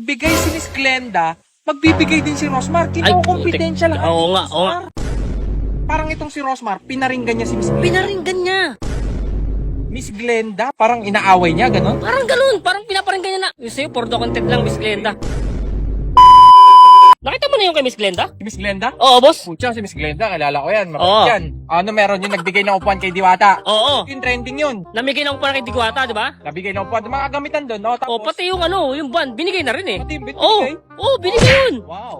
nagbigay si Miss Glenda, magbibigay din si Rosmar. Kinukumpetensya lang. Oo nga, oo nga. Parang itong si Rosmar, pinaringgan niya si Miss Glenda. Pinaringgan niya. Miss Glenda, parang inaaway niya, gano'n? Parang ganun, parang pinaparinggan niya na. Yung sa'yo, for the content lang, Miss Glenda. Nakita mo na yung kay Miss Glenda? Si Miss Glenda? Oo, boss. Pucha, si Miss Glenda, kilala ko yan. Oo. Mabait yan. Ano meron yung nagbigay ng upuan kay Diwata? Oo. Yung trending yun. Namigay na ako para kay Digwata, di ba? Nabigay ng upuan. Mga gamitan doon, no? O, Tapos, pati yung yung ban, binigay na rin eh. pati yung bit Oo, binigay. oo, binigay yun. Wow.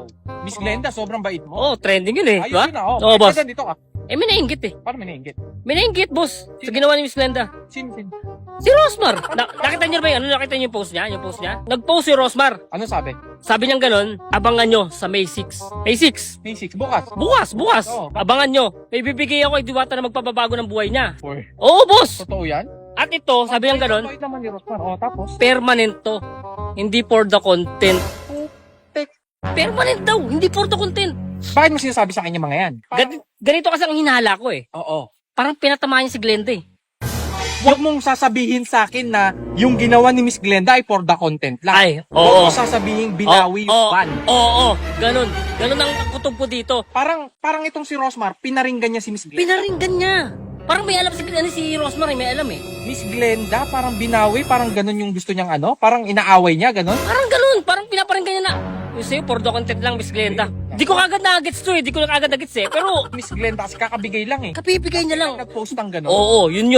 Miss Glenda, sobrang bait mo. Oo, trending yun eh, di ba? Ayos yun, oh. Oo, boss. Dito ka. Eh, may nainggit eh. Paano may nainggit? May nainggit, boss. Sa ginawa ni Miss Glenda. Sin. Si Rosmar. Nakita niyo ba yung nakita niyo yung post niya? Yung post niya? Nag-post si Rosmar. Ano sabi? Sabi niyang ganun, abangan nyo sa May 6. May 6. May 6, bukas. Bukas. Oo. Abangan nyo. May bibigay ako kay Diwata na magpapabago ng buhay niya. Or, Oo, boss. totoo yan? At ito, sabi niyang ganun, Bait naman ni Rosmar. Oh, tapos? permanent to. Hindi for the content. Tek. Permanent daw, hindi for the content. Bakit mo sinasabi sa kanya mga yan? Ganito kasi ang hinala ko eh. Oo. Parang pinatamaan niya si Glenda eh. Huwag mong sasabihin sa akin na yung ginawa ni Miss Glenda ay for the content lang. Ay, Huwag oo. mong sasabihin binawi yung ban. Oo, ganun. Ganun ang kutob ko dito. Parang itong si Rosmar, pinaringgan niya si Miss Glenda. Pinaringgan niya. Parang may alam si Rosmar eh, may alam eh. Miss Glenda, parang binawi, parang ganun yung gusto niyang ano? Parang inaaway niya, ganun? Parang ganun, parang pinaparinggan niya na. Yung sa'yo, for the content lang, Miss Glenda. Di ko kagad na-gets to eh, di ko na kagad na-gets eh. Pero, Miss Glenda kasi kakabigay lang eh. kapibigay niya lang. Nag-post ng ganun. Oo, yun.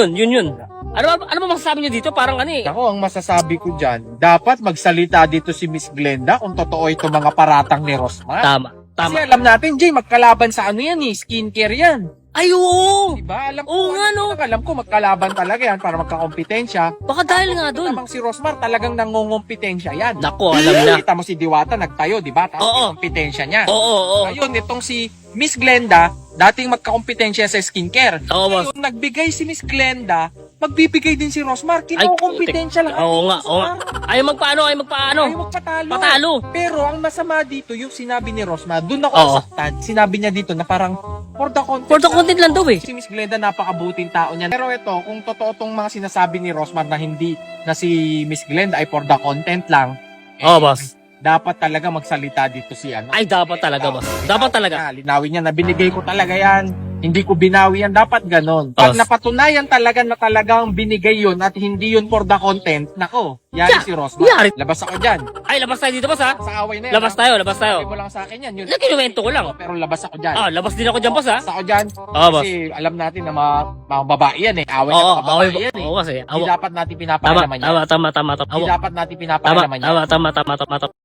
Ano ba masasabi niyo dito? Parang ano eh. Ako, ang masasabi ko dyan, dapat magsalita dito si Miss Glenda kung totoo ito mga paratang ni Rosmar. Tama. Kasi alam natin, Jay, magkalaban sa ano yan eh, skincare yan. Ay, oo. Diba? Alam ko, Oo nga, no. alam ko magkalaban talaga yan para magkakompetensya. Baka dahil nga dun. Namang si Rosmar talagang nangungumpetensya yan. Nako, alam na. Kita mo si Diwata nagtayo, di ba? Tapos Oo. yung kompetensya niya. Oo. Ayun, itong si Miss Glenda, dating magkakompetensya sa skincare. Oo, boss. Ayun, nagbigay si Miss Glenda, magbibigay din si Rosmar. Kinukompetensya lang. Oo nga. Ayaw magpaano. Ayaw magpatalo. Patalo. Pero ang masama dito, yung sinabi ni Rosmar, doon ako Oo. nasaktan. Sinabi niya dito na parang for the content. For the content lang daw eh. Si Miss Glenda, napakabuting tao niya. Pero ito, kung totoo tong mga sinasabi ni Rosmar na hindi na si Miss Glenda ay for the content lang, Oo, boss. dapat talaga magsalita dito si ano. Ay, dapat talaga, boss. Dapat talaga. Linawin niya na binigay ko talaga yan. Hindi ko binawi yan. Dapat ganon. Pag Boss. napatunayan talaga na talagang binigay yun at hindi yun for the content, nako, yari si Rosmar. yari. Labas ako dyan. Ay, labas tayo dito, boss ha. Sa away na yan. Labas tayo. Sabi mo lang sa akin yan. Yun. Nakinuwento ko lang. Pero labas ako dyan. Labas din ako dyan, boss ha. Labas ako dyan. Oo, boss. Kasi alam natin na mga babae yan eh. Away Oo, na mga babae yan eh. oo kasi. Hindi dapat natin pinapakalaman yan. Tama. Hindi dapat natin pinapakalaman yan. Tama.